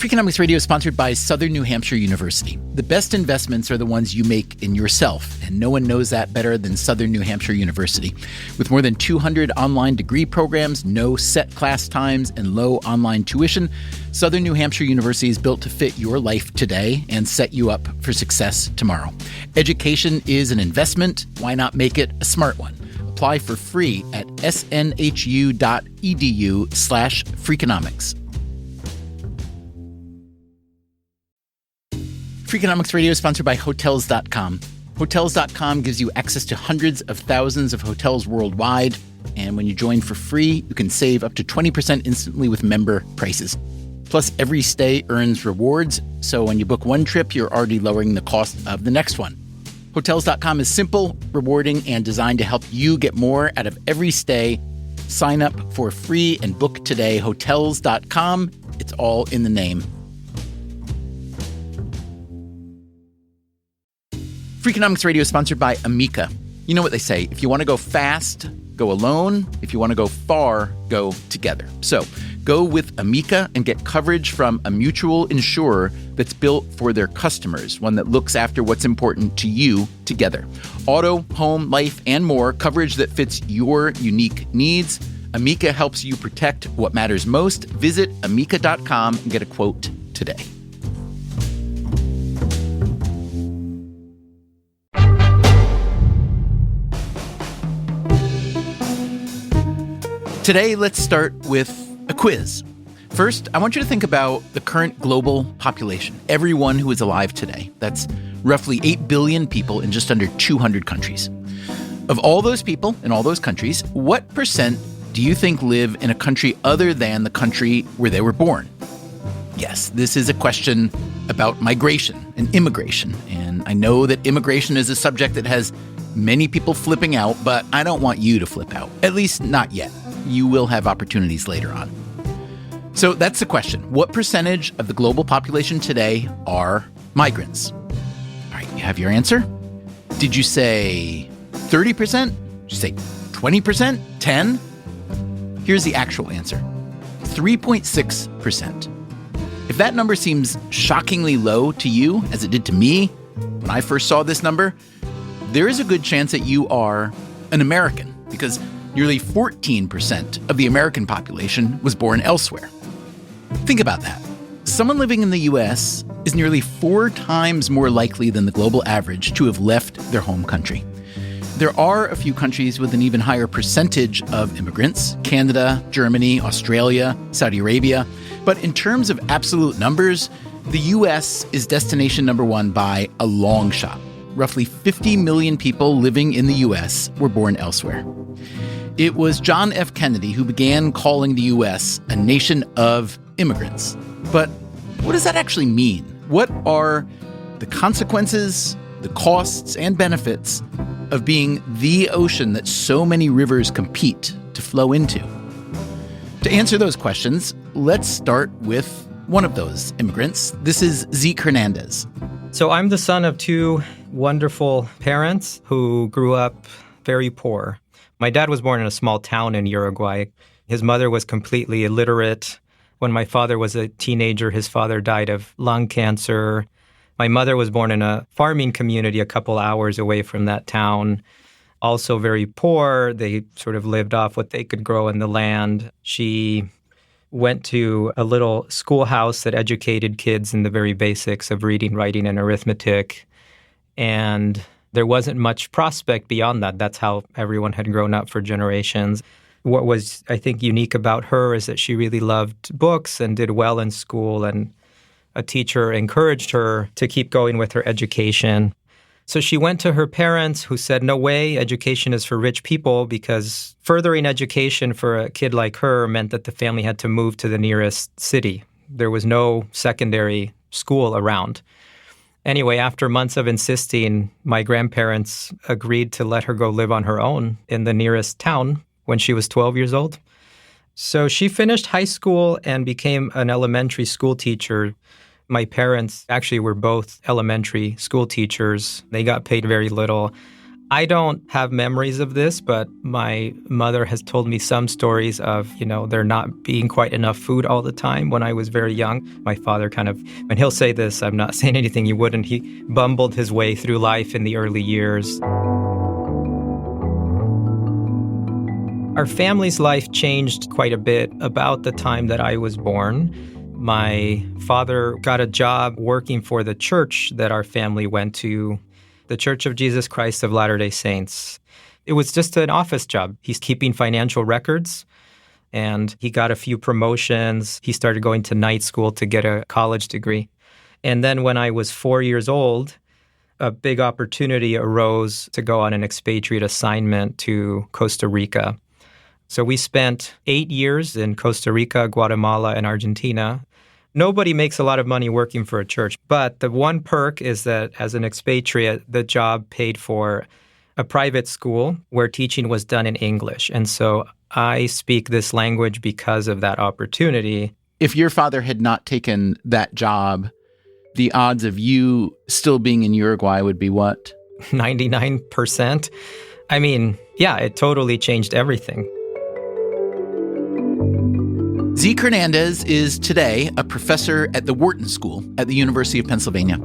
Freakonomics Radio is sponsored by Southern New Hampshire University. The best investments are the ones you make in yourself, and no one knows that better than Southern New Hampshire University. With more than 200 online degree programs, no set class times, and low online tuition, Southern New Hampshire University is built to fit your life today and set you up for success tomorrow. Education is an investment. Why not make it a smart one? Apply for free at snhu.edu/Freakonomics. Freakonomics Radio is sponsored by Hotels.com. Hotels.com gives you access to hundreds of thousands of hotels worldwide. And when you join for free, you can save up to 20% instantly with member prices. Plus, every stay earns rewards. So when you book one trip, you're already lowering the cost of the next one. Hotels.com is simple, rewarding, and designed to help you get more out of every stay. Sign up for free and book today. Hotels.com. It's all in the name. Freakonomics Radio is sponsored by Amica. You know what they say, if you want to go fast, go alone. If you want to go far, go together. So go with Amica and get coverage from a mutual insurer that's built for their customers, one that looks after what's important to you together. Auto, home, life, and more, coverage that fits your unique needs. Amica helps you protect what matters most. Visit amica.com and get a quote today. Today, let's start with a quiz. First, I want you to think about the current global population, everyone who is alive today. That's roughly 8 billion people in just under 200 countries. Of all those people in all those countries, what percent do you think live in a country other than the country where they were born? Yes, this is a question about migration and immigration. And I know that immigration is a subject that has many people flipping out, but I don't want you to flip out, at least not yet. You will have opportunities later on. So that's the question. What percentage of the global population today are migrants? All right, you have your answer? Did you say 30%? Did you say 20%? 10? Here's the actual answer. 3.6%. If that number seems shockingly low to you, as it did to me when I first saw this number, there is a good chance that you are an American, because nearly 14% of the American population was born elsewhere. Think about that. Someone living in the U.S. is nearly 4 times more likely than the global average to have left their home country. There are a few countries with an even higher percentage of immigrants: Canada, Germany, Australia, Saudi Arabia. But in terms of absolute numbers, the U.S. is destination number one by a long shot. Roughly 50 million people living in the U.S. were born elsewhere. It was John F. Kennedy who began calling the U.S. a nation of immigrants. But what does that actually mean? What are the consequences, the costs, and benefits of being the ocean that so many rivers compete to flow into? To answer those questions, let's start with one of those immigrants. This is Zeke Hernandez. So I'm the son of 2 wonderful parents who grew up very poor. My dad was born in a small town in Uruguay. His mother was completely illiterate. When my father was a teenager, his father died of lung cancer. My mother was born in a farming community a couple hours away from that town. Also very poor. They sort of lived off what they could grow in the land. She went to a little schoolhouse that educated kids in the very basics of reading, writing, and arithmetic. And there wasn't much prospect beyond that. That's how everyone had grown up for generations. What was, I think, unique about her is that she really loved books and did well in school, and a teacher encouraged her to keep going with her education. So she went to her parents, who said, no way, education is for rich people, because furthering education for a kid like her meant that the family had to move to the nearest city. There was no secondary school around. Anyway, after months of insisting, my grandparents agreed to let her go live on her own in the nearest town when she was 12 years old. So she finished high school and became an elementary school teacher. My parents actually were both elementary school teachers. They got paid very little. I don't have memories of this, but my mother has told me some stories of, there not being quite enough food all the time when I was very young. My father and he'll say this, I'm not saying anything he wouldn't, he bumbled his way through life in the early years. Our family's life changed quite a bit about the time that I was born. My father got a job working for the church that our family went to, the Church of Jesus Christ of Latter-day Saints. It was just an office job. He's keeping financial records, and he got a few promotions. He started going to night school to get a college degree. And then when I was 4 years old, a big opportunity arose to go on an expatriate assignment to Costa Rica. So we spent 8 years in Costa Rica, Guatemala, and Argentina. Nobody makes a lot of money working for a church, but the one perk is that as an expatriate, the job paid for a private school where teaching was done in English. And so I speak this language because of that opportunity. If your father had not taken that job, the odds of you still being in Uruguay would be what? 99%. I mean, yeah, it totally changed everything. Zeke Hernandez is today a professor at the Wharton School at the University of Pennsylvania.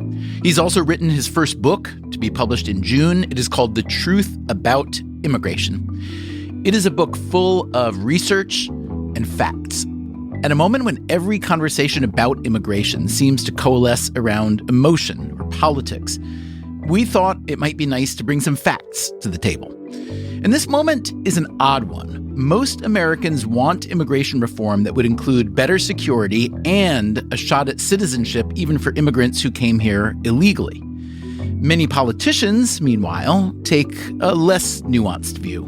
He's also written his first book to be published in June. It is called The Truth About Immigration. It is a book full of research and facts. At a moment when every conversation about immigration seems to coalesce around emotion or politics, we thought it might be nice to bring some facts to the table. And this moment is an odd one. Most Americans want immigration reform that would include better security and a shot at citizenship even for immigrants who came here illegally. Many politicians, meanwhile, take a less nuanced view.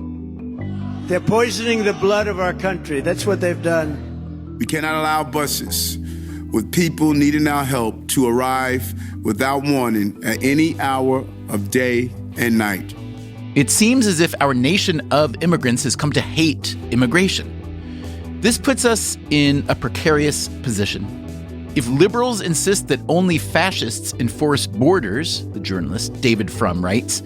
They're poisoning the blood of our country. That's what they've done. We cannot allow buses with people needing our help to arrive without warning at any hour of day and night. It seems as if our nation of immigrants has come to hate immigration. This puts us in a precarious position. If liberals insist that only fascists enforce borders, the journalist David Frum writes,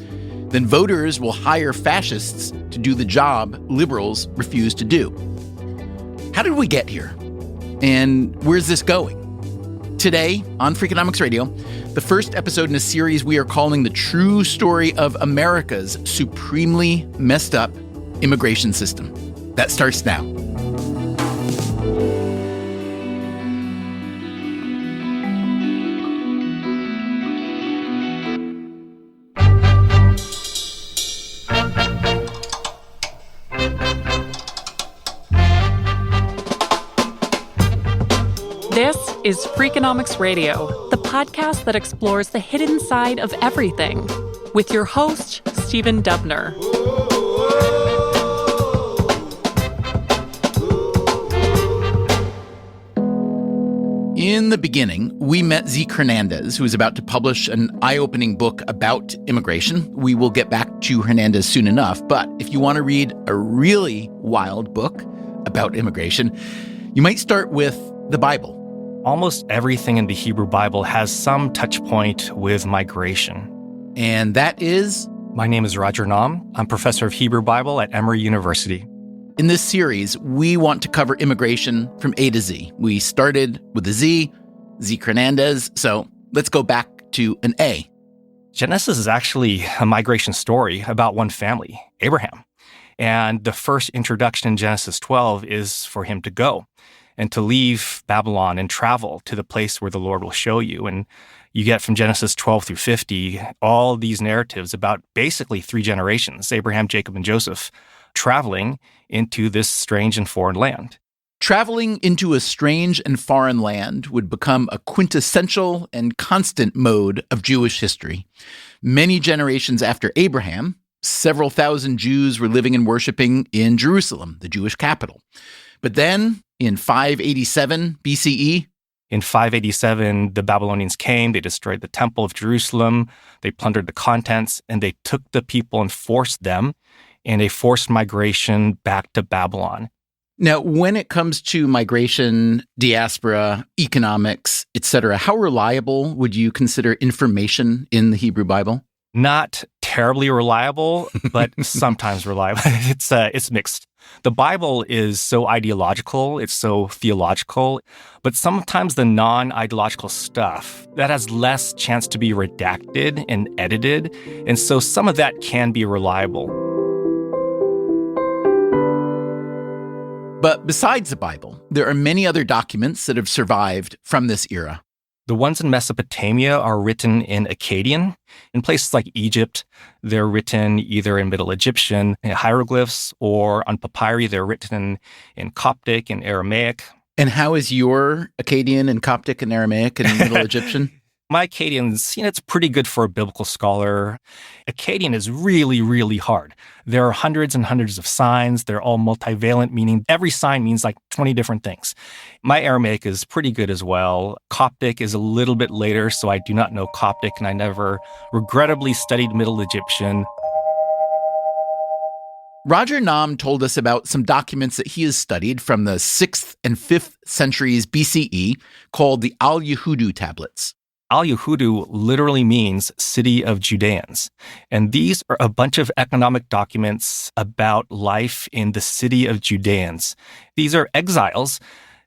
then voters will hire fascists to do the job liberals refuse to do. How did we get here? And where's this going? Today on Freakonomics Radio, the first episode in a series we are calling The True Story of America's Supremely Messed Up Immigration System. That starts now. This is Freakonomics Radio, the podcast that explores the hidden side of everything, with your host, Stephen Dubner. In the beginning, we met Zeke Hernandez, who is about to publish an eye-opening book about immigration. We will get back to Hernandez soon enough, but if you want to read a really wild book about immigration, you might start with the Bible. Almost everything in the Hebrew Bible has some touch point with migration. And that is? My name is Roger Naum. I'm professor of Hebrew Bible at Emory University. In this series, we want to cover immigration from A to Z. We started with a Z, Zeke Hernandez, so let's go back to an A. Genesis is actually a migration story about one family, Abraham. And the first introduction in Genesis 12 is for him to go and to leave Babylon and travel to the place where the Lord will show you. And you get from Genesis 12 through 50, all these narratives about basically 3 generations, Abraham, Jacob, and Joseph, traveling into this strange and foreign land. Traveling into a strange and foreign land would become a quintessential and constant mode of Jewish history. Many generations after Abraham, several thousand Jews were living and worshiping in Jerusalem, the Jewish capital. But then, in 587 BCE, in 587, the Babylonians came, they destroyed the temple of Jerusalem, they plundered the contents, and they took the people and forced them in a forced migration back to Babylon. Now, when it comes to migration, diaspora, economics, etc., how reliable would you consider information in the Hebrew Bible? Not terribly reliable, but sometimes reliable. It's mixed. The Bible is so ideological, it's so theological, but sometimes the non-ideological stuff, that has less chance to be redacted and edited, and so some of that can be reliable. But besides the Bible, there are many other documents that have survived from this era. The ones in Mesopotamia are written in Akkadian. In places like Egypt, they're written either in Middle Egyptian hieroglyphs or on papyri, they're written in Coptic and Aramaic. And how is your Akkadian and Coptic and Aramaic and Middle Egyptian? My Akkadian's, it's pretty good for a biblical scholar. Akkadian is really, really hard. There are hundreds and hundreds of signs. They're all multivalent, meaning every sign means like 20 different things. My Aramaic is pretty good as well. Coptic is a little bit later, so I do not know Coptic, and I never regrettably studied Middle Egyptian. Roger Nahm told us about some documents that he has studied from the 6th and 5th centuries BCE called the Al-Yahudu tablets. Al-Yahudu literally means city of Judeans. And these are a bunch of economic documents about life in the city of Judeans. These are exiles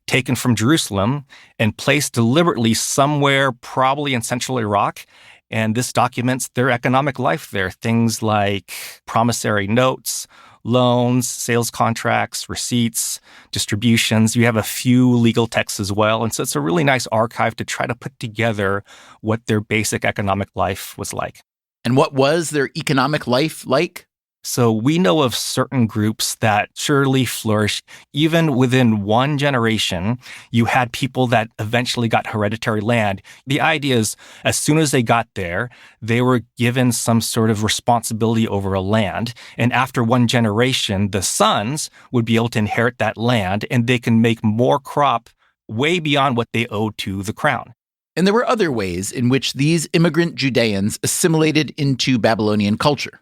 taken from Jerusalem and placed deliberately somewhere, probably in central Iraq. And this documents their economic life there. Things like promissory notes, loans, sales contracts, receipts, distributions. You have a few legal texts as well. And so it's a really nice archive to try to put together what their basic economic life was like. And what was their economic life like? So we know of certain groups that surely flourished. Even within one generation, you had people that eventually got hereditary land. The idea is, as soon as they got there, they were given some sort of responsibility over a land. And after one generation, the sons would be able to inherit that land, and they can make more crop way beyond what they owed to the crown. And there were other ways in which these immigrant Judeans assimilated into Babylonian culture.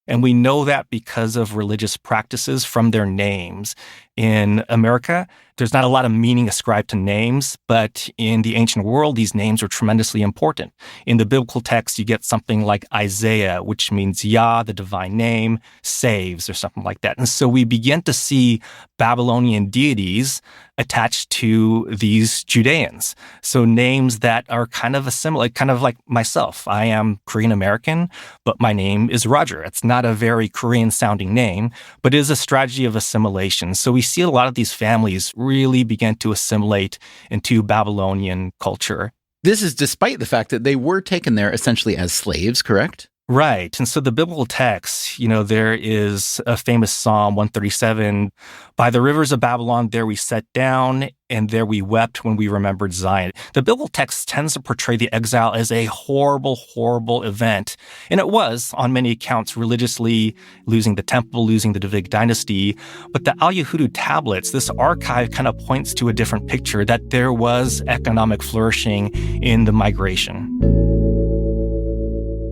And we know that because of religious practices from their names. In America, there's not a lot of meaning ascribed to names, but in the ancient world, these names are tremendously important. In the biblical text, you get something like Isaiah, which means Yah, the divine name, saves, or something like that. And so we begin to see Babylonian deities attached to these Judeans. So names that are kind of assimilate, kind of like myself. I am Korean American, but my name is Roger. It's not a very Korean sounding name, but it is a strategy of assimilation. So we see a lot of these families really begin to assimilate into Babylonian culture. This is despite the fact that they were taken there essentially as slaves, correct? Right. And so the biblical text, there is a famous Psalm 137, by the rivers of Babylon, there we sat down, and there we wept when we remembered Zion. The biblical text tends to portray the exile as a horrible, horrible event. And it was, on many accounts, religiously losing the temple, losing the Davidic dynasty. But the Al-Yahudu tablets, this archive kind of points to a different picture, that there was economic flourishing in the migration.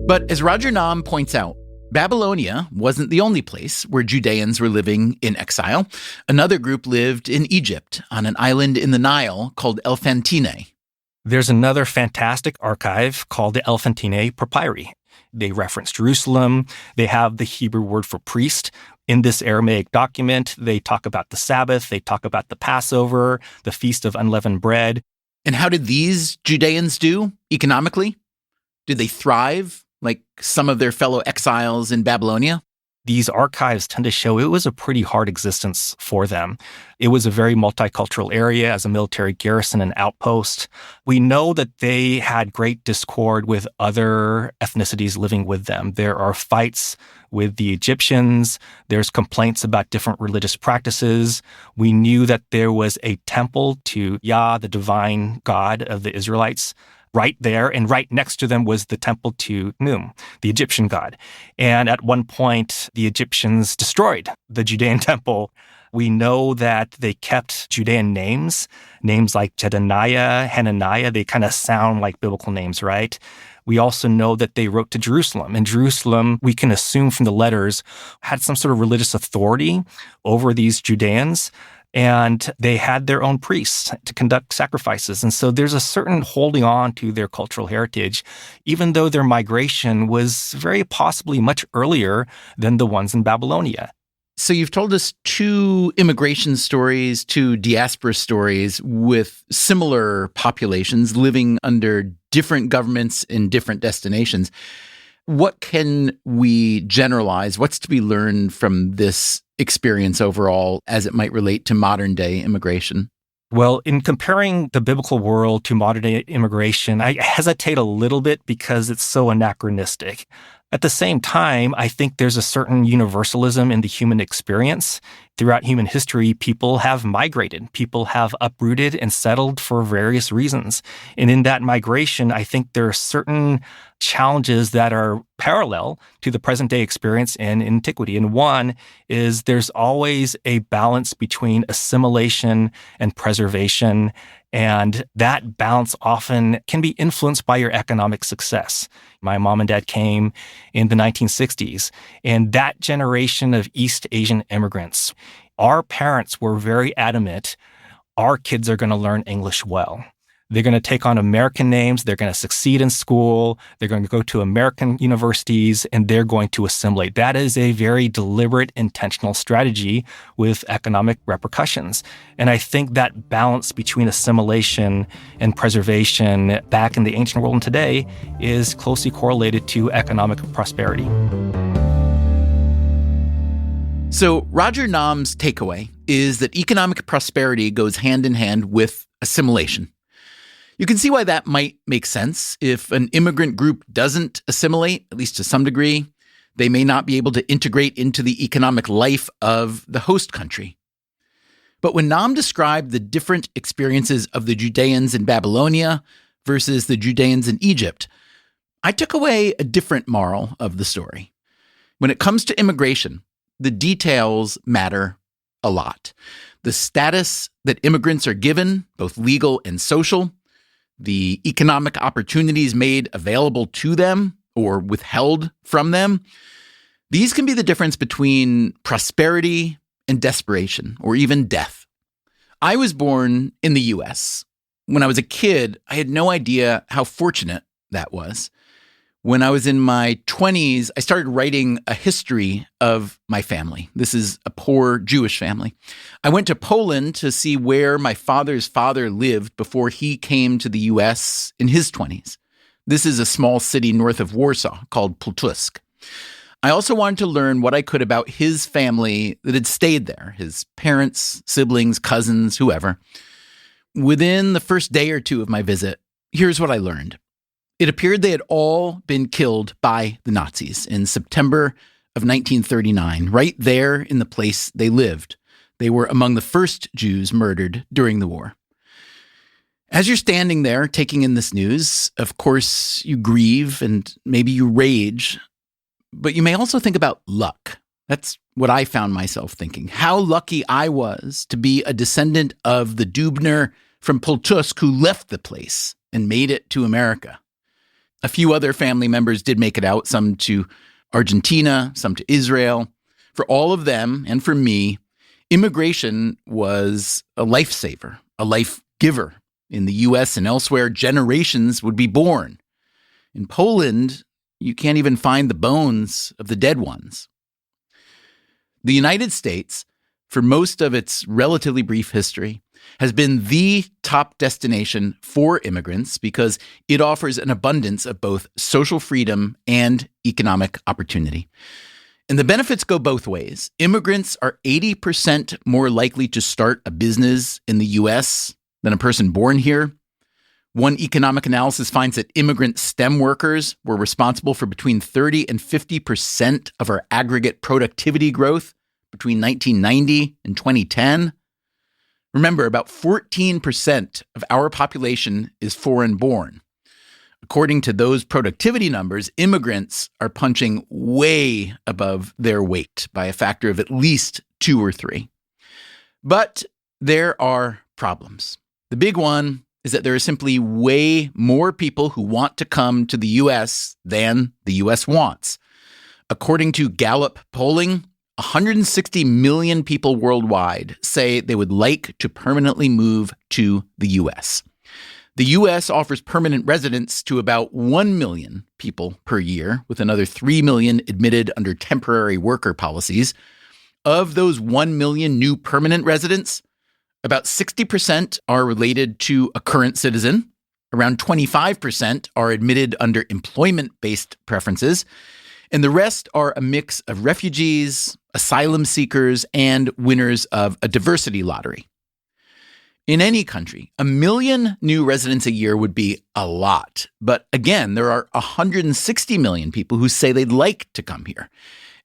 But as Roger Nahm points out, Babylonia wasn't the only place where Judeans were living in exile. Another group lived in Egypt on an island in the Nile called Elephantine. There's another fantastic archive called the Elephantine Papyri. They reference Jerusalem. They have the Hebrew word for priest. In this Aramaic document, they talk about the Sabbath. They talk about the Passover, the Feast of Unleavened Bread. And how did these Judeans do economically? Did they thrive like some of their fellow exiles in Babylonia? These archives tend to show it was a pretty hard existence for them. It was a very multicultural area as a military garrison and outpost. We know that they had great discord with other ethnicities living with them. There are fights with the Egyptians. There's complaints about different religious practices. We knew that there was a temple to Yah, the divine God of the Israelites, right there, and right next to them was the temple to Num, the Egyptian god. And at one point, the Egyptians destroyed the Judean temple. We know that they kept Judean names like Jedaniah, Hananiah. They kind of sound like biblical names, right? We also know that they wrote to Jerusalem. And Jerusalem, we can assume from the letters, had some sort of religious authority over these Judeans. and they had their own priests to conduct sacrifices. And so there's a certain holding on to their cultural heritage, even though their migration was very possibly much earlier than the ones in Babylonia. So you've told us 2 immigration stories, 2 diaspora stories with similar populations living under different governments in different destinations. What can we generalize? What's to be learned from this experience overall as it might relate to modern day immigration? Well, in comparing the biblical world to modern day immigration, I hesitate a little bit because it's so anachronistic. At the same time, I think there's a certain universalism in the human experience. Throughout human history, people have migrated. People have uprooted and settled for various reasons. And in that migration, I think there are certain challenges that are parallel to the present day experience in antiquity. And one is there's always a balance between assimilation and preservation. And that balance often can be influenced by your economic success. My mom and dad came in the 1960s, and that generation of East Asian immigrants, our parents were very adamant, our kids are going to learn English well. They're going to take on American names. They're going to succeed in school. They're going to go to American universities, and they're going to assimilate. That is a very deliberate, intentional strategy with economic repercussions. And I think that balance between assimilation and preservation back in the ancient world and today is closely correlated to economic prosperity. So Roger Nam's takeaway is that economic prosperity goes hand in hand with assimilation. You can see why that might make sense. If an immigrant group doesn't assimilate, at least to some degree, they may not be able to integrate into the economic life of the host country. But when Nam described the different experiences of the Judeans in Babylonia versus the Judeans in Egypt, I took away a different moral of the story. When it comes to immigration, the details matter a lot. The status that immigrants are given, both legal and social, the economic opportunities made available to them or withheld from them, these can be the difference between prosperity and desperation, or even death. I was born in the U.S. When I was a kid, I had no idea how fortunate that was. When I was in my 20s, I started writing a history of my family. This is a poor Jewish family. I went to Poland to see where my father's father lived before he came to the U.S. in his 20s. This is a small city north of Warsaw called Pultusk. I also wanted to learn what I could about his family that had stayed there, his parents, siblings, cousins, whoever. Within the first day or two of my visit, here's what I learned. It appeared they had all been killed by the Nazis in September of 1939, right there in the place they lived. They were among the first Jews murdered during the war. As you're standing there taking in this news, of course, you grieve and maybe you rage, but you may also think about luck. That's what I found myself thinking. How lucky I was to be a descendant of the Dubner from Pultusk who left the place and made it to America. A few other family members did make it out, some to Argentina, some to Israel. For all of them, and for me, immigration was a lifesaver, a life giver. In the U.S. and elsewhere, generations would be born. In Poland, you can't even find the bones of the dead ones. The United States, for most of its relatively brief history, has been the top destination for immigrants because it offers an abundance of both social freedom and economic opportunity. And the benefits go both ways. Immigrants are 80% more likely to start a business in the U.S. than a person born here. One economic analysis finds that immigrant STEM workers were responsible for between 30 and 50% of our aggregate productivity growth between 1990 and 2010. Remember, about 14% of our population is foreign-born. According to those productivity numbers, immigrants are punching way above their weight by a factor of at least 2 or 3. But there are problems. The big one is that there are simply way more people who want to come to the U.S. than the U.S. wants. According to Gallup polling, 160 million people worldwide say they would like to permanently move to the U.S. The U.S. offers permanent residence to about 1 million people per year, with another 3 million admitted under temporary worker policies. Of those 1 million new permanent residents, about 60% are related to a current citizen. Around 25% are admitted under employment-based preferences. And the rest are a mix of refugees, asylum seekers, and winners of a diversity lottery. In any country, 1 million new residents a year would be a lot. But again, there are 160 million people who say they'd like to come here.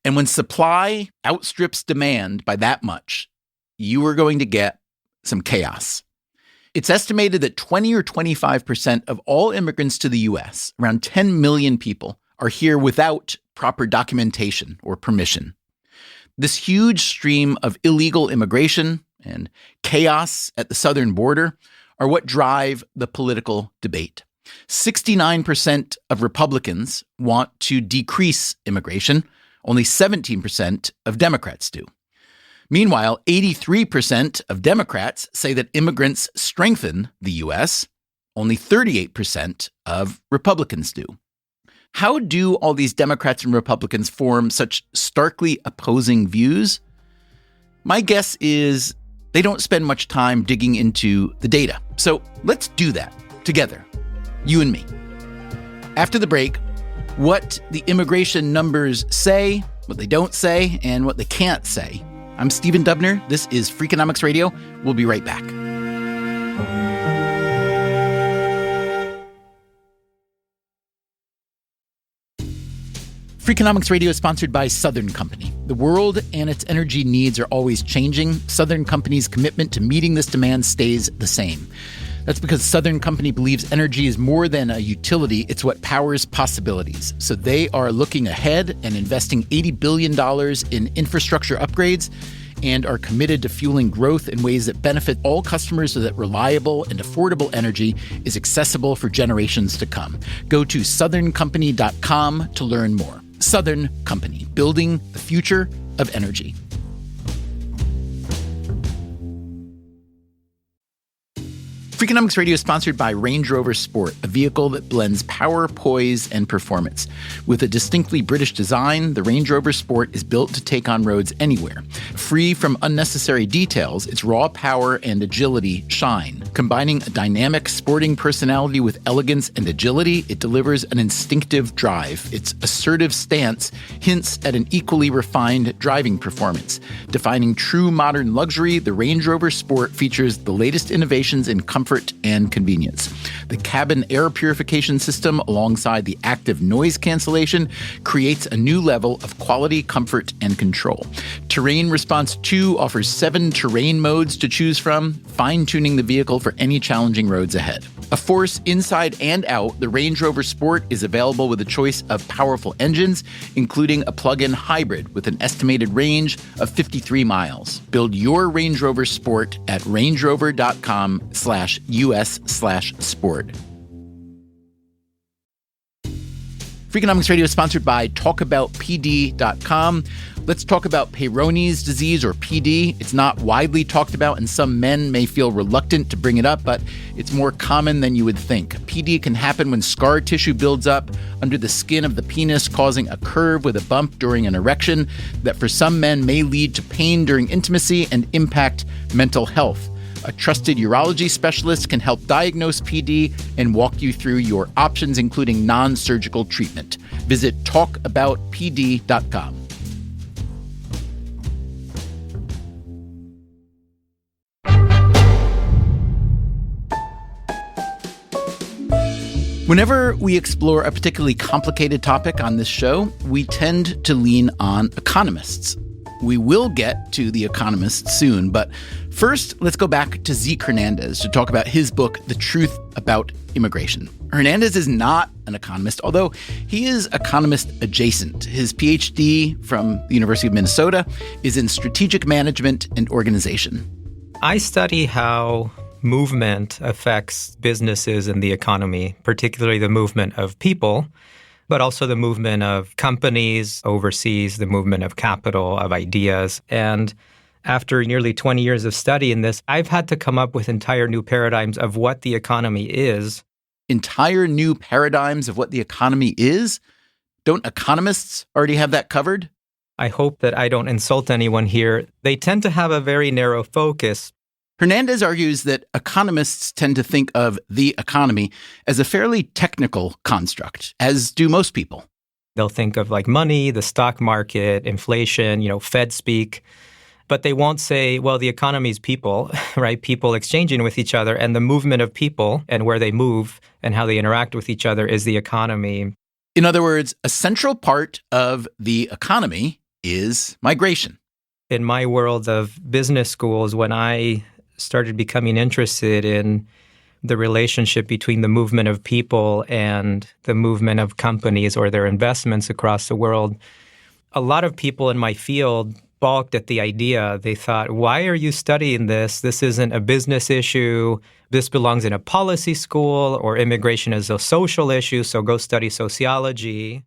And when supply outstrips demand by that much, you are going to get some chaos. It's estimated that 20 or 25% of all immigrants to the U.S., around 10 million people, are here without proper documentation or permission. This huge stream of illegal immigration and chaos at the southern border are what drive the political debate. 69% of Republicans want to decrease immigration. Only 17% of Democrats do. Meanwhile, 83% of Democrats say that immigrants strengthen the U.S. Only 38% of Republicans do. How do all these Democrats and Republicans form such starkly opposing views? My guess is they don't spend much time digging into the data. So let's do that together, you and me. After the break, what the immigration numbers say, what they don't say, and what they can't say. I'm Stephen Dubner. This is Freakonomics Radio. We'll be right back. Freakonomics Radio is sponsored by Southern Company. The world and its energy needs are always changing. Southern Company's commitment to meeting this demand stays the same. That's because Southern Company believes energy is more than a utility, it's what powers possibilities. So they are looking ahead and investing $80 billion in infrastructure upgrades and are committed to fueling growth in ways that benefit all customers so that reliable and affordable energy is accessible for generations to come. Go to southerncompany.com to learn more. Southern Company, building the future of energy. Freakonomics Radio is sponsored by Range Rover Sport, a vehicle that blends power, poise, and performance. With a distinctly British design, the Range Rover Sport is built to take on roads anywhere. Free from unnecessary details, its raw power and agility shine. Combining a dynamic sporting personality with elegance and agility, it delivers an instinctive drive. Its assertive stance hints at an equally refined driving performance. Defining true modern luxury, the Range Rover Sport features the latest innovations in comfort and convenience. The cabin air purification system, alongside the active noise cancellation, creates a new level of quality, comfort, and control. Terrain Response 2 offers 7 terrain modes to choose from, fine-tuning the vehicle for any challenging roads ahead. A force inside and out, the Range Rover Sport is available with a choice of powerful engines, including a plug-in hybrid with an estimated range of 53 miles. Build your Range Rover Sport at rangerover.com/US/sport. Freakonomics Radio is sponsored by TalkAboutPD.com. Let's talk about Peyronie's disease, or PD. It's not widely talked about, and some men may feel reluctant to bring it up, but it's more common than you would think. PD can happen when scar tissue builds up under the skin of the penis, causing a curve with a bump during an erection that for some men may lead to pain during intimacy and impact mental health. A trusted urology specialist can help diagnose PD and walk you through your options, including non-surgical treatment. Visit talkaboutpd.com. Whenever we explore a particularly complicated topic on this show, we tend to lean on economists. We will get to The Economist soon, but first, let's go back to Zeke Hernandez to talk about his book, The Truth About Immigration. Hernandez is not an economist, although he is economist adjacent. His PhD from the University of Minnesota is in strategic management and organization. I study how movement affects businesses and the economy, particularly the movement of people, but also the movement of companies overseas, the movement of capital, of ideas. And after nearly 20 years of study in this, I've had to come up with entire new paradigms of what the economy is. Entire new paradigms of what the economy is? Don't economists already have that covered? I hope that I don't insult anyone here. They tend to have a very narrow focus. Hernandez argues that economists tend to think of the economy as a fairly technical construct, as do most people. They'll think of like money, the stock market, inflation, Fed speak. But they won't say, well, the economy is people, right? People exchanging with each other, and the movement of people and where they move and how they interact with each other is the economy. In other words, a central part of the economy is migration. In my world of business schools, when I started becoming interested in the relationship between the movement of people and the movement of companies or their investments across the world, a lot of people in my field balked at the idea. They thought, why are you studying this? This isn't a business issue. This belongs in a policy school, or immigration is a social issue, so go study sociology.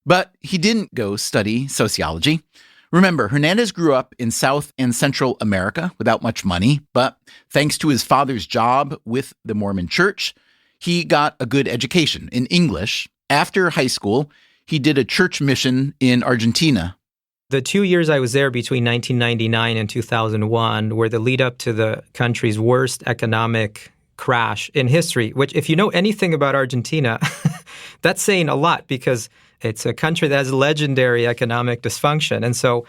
But he didn't go study sociology. Remember, Hernandez grew up in South and Central America without much money, but thanks to his father's job with the Mormon Church, he got a good education in English. After high school, he did a church mission in Argentina. The 2 years I was there between 1999 and 2001 were the lead up to the country's worst economic crash in history, which if you know anything about Argentina, that's saying a lot because it's a country that has legendary economic dysfunction. And so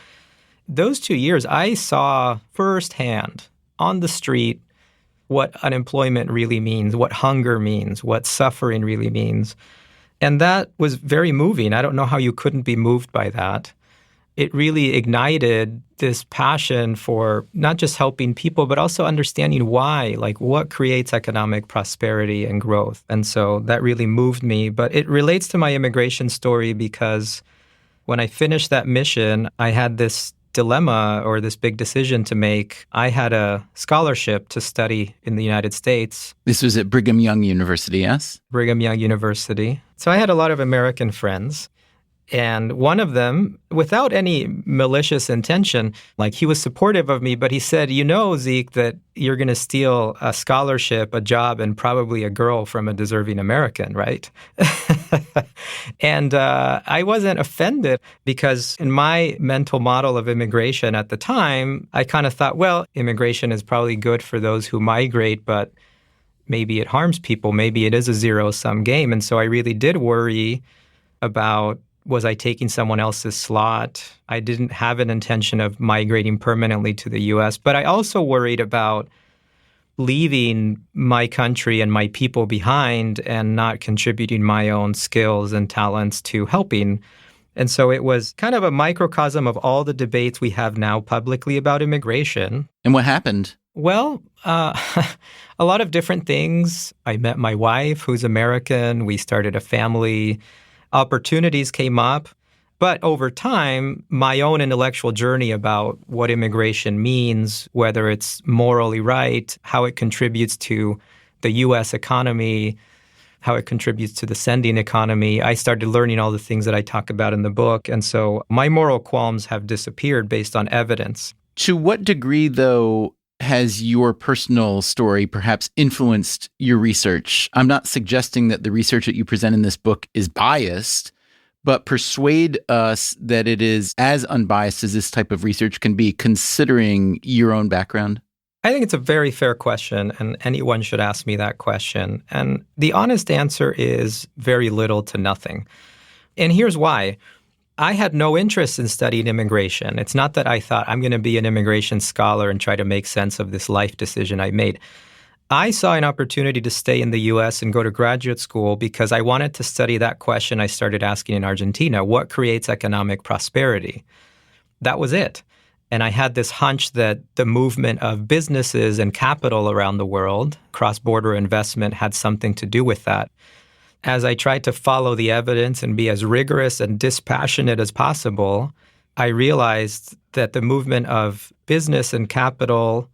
those 2 years, I saw firsthand on the street what unemployment really means, what hunger means, what suffering really means. And that was very moving. I don't know how you couldn't be moved by that. It really ignited this passion for not just helping people, but also understanding why, like what creates economic prosperity and growth. And so that really moved me. But it relates to my immigration story because when I finished that mission, I had this dilemma or this big decision to make. I had a scholarship to study in the United States. This was at Brigham Young University, yes? Brigham Young University. So I had a lot of American friends. And one of them, without any malicious intention, like he was supportive of me, but he said, Zeke, that you're going to steal a scholarship, a job, and probably a girl from a deserving American, right? And I wasn't offended because in my mental model of immigration at the time, I kind of thought, well, immigration is probably good for those who migrate, but maybe it harms people. Maybe it is a zero-sum game. And so I really did worry about, was I taking someone else's slot? I didn't have an intention of migrating permanently to the U.S., but I also worried about leaving my country and my people behind and not contributing my own skills and talents to helping. And so it was kind of a microcosm of all the debates we have now publicly about immigration. And what happened? Well, a lot of different things. I met my wife, who's American. We started a family. Opportunities came up, but over time, my own intellectual journey about what immigration means, whether it's morally right, how it contributes to the U.S. economy, how it contributes to the sending economy, I started learning all the things that I talk about in the book. And so my moral qualms have disappeared based on evidence. To what degree, though, has your personal story perhaps influenced your research? I'm not suggesting that the research that you present in this book is biased, but persuade us that it is as unbiased as this type of research can be, considering your own background. I think it's a very fair question, and anyone should ask me that question. And the honest answer is very little to nothing. And here's why. I had no interest in studying immigration. It's not that I thought I'm going to be an immigration scholar and try to make sense of this life decision I made. I saw an opportunity to stay in the U.S. and go to graduate school because I wanted to study that question I started asking in Argentina. What creates economic prosperity? That was it. And I had this hunch that the movement of businesses and capital around the world, cross-border investment, had something to do with that. As I tried to follow the evidence and be as rigorous and dispassionate as possible, I realized that the movement of business and capital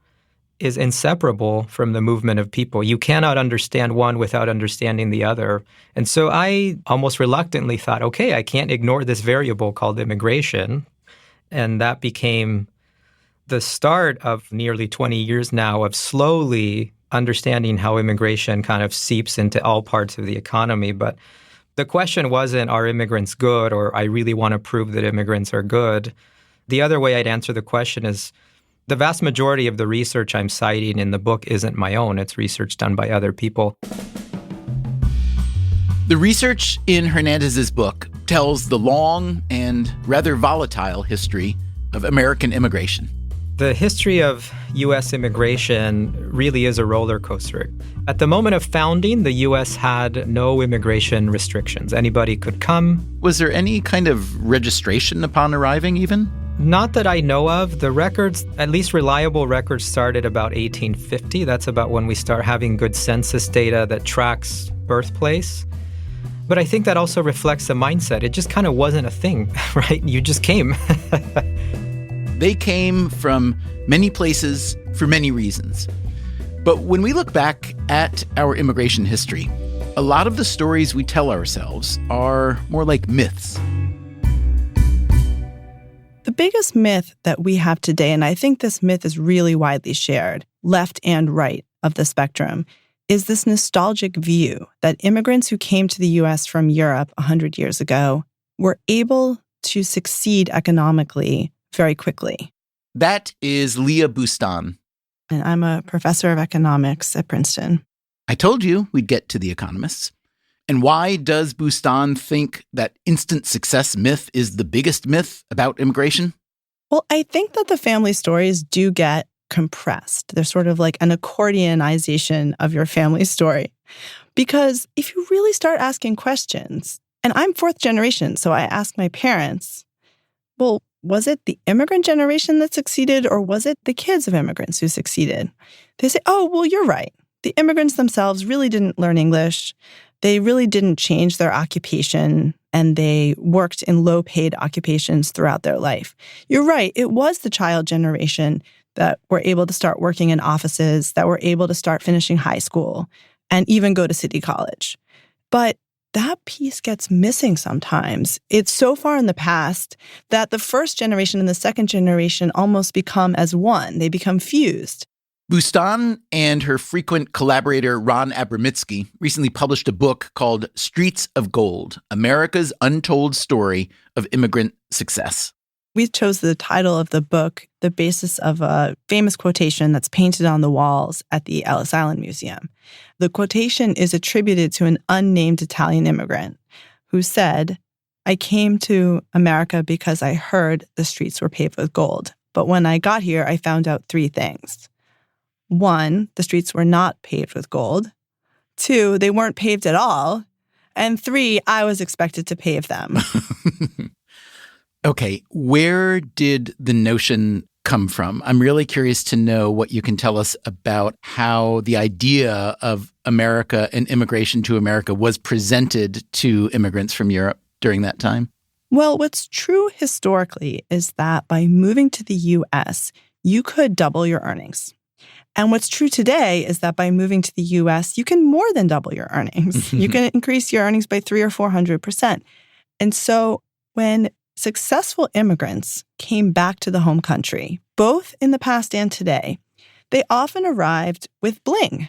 is inseparable from the movement of people. You cannot understand one without understanding the other. And so I almost reluctantly thought, okay, I can't ignore this variable called immigration. And that became the start of nearly 20 years now of slowly understanding how immigration kind of seeps into all parts of the economy. But the question wasn't, are immigrants good, or I really want to prove that immigrants are good. The other way I'd answer the question is the vast majority of the research I'm citing in the book isn't my own. It's research done by other people. The research in Hernandez's book tells the long and rather volatile history of American immigration. The history of U.S. immigration really is a roller coaster. At the moment of founding, the U.S. had no immigration restrictions. Anybody could come. Was there any kind of registration upon arriving even? Not that I know of. The records, at least reliable records, started about 1850. That's about when we start having good census data that tracks birthplace. But I think that also reflects the mindset. It just kind of wasn't a thing, right? You just came. They came from many places for many reasons. But when we look back at our immigration history, a lot of the stories we tell ourselves are more like myths. The biggest myth that we have today, and I think this myth is really widely shared, left and right of the spectrum, is this nostalgic view that immigrants who came to the U.S. from Europe 100 years ago were able to succeed economically very quickly. That is Leah Boustan. And I'm a professor of economics at Princeton. I told you we'd get to the economists. And why does Boustan think that instant success myth is the biggest myth about immigration? Well, I think that the family stories do get compressed. They're sort of like an accordionization of your family story. Because if you really start asking questions, and I'm fourth generation, so I asked my parents, well, was it the immigrant generation that succeeded, or was it the kids of immigrants who succeeded? They say, oh, well, you're right. The immigrants themselves really didn't learn English. They really didn't change their occupation, and they worked in low-paid occupations throughout their life. You're right. It was the child generation that were able to start working in offices, that were able to start finishing high school, and even go to city college. But that piece gets missing sometimes. It's so far in the past that the first generation and the second generation almost become as one. They become fused. Boustan and her frequent collaborator, Ron Abramitsky, recently published a book called Streets of Gold, America's Untold Story of Immigrant Success. We chose the title of the book, the basis of a famous quotation that's painted on the walls at the Ellis Island Museum. The quotation is attributed to an unnamed Italian immigrant who said, "I came to America because I heard the streets were paved with gold. But when I got here, I found out three things. 1, the streets were not paved with gold. 2, they weren't paved at all. And 3, I was expected to pave them." Okay, where did the notion come from? I'm really curious to know what you can tell us about how the idea of America and immigration to America was presented to immigrants from Europe during that time. Well, what's true historically is that by moving to the U.S., you could double your earnings. And what's true today is that by moving to the U.S., you can more than double your earnings. You can increase your earnings by 300 or 400%. And so when successful immigrants came back to the home country, both in the past and today, they often arrived with bling.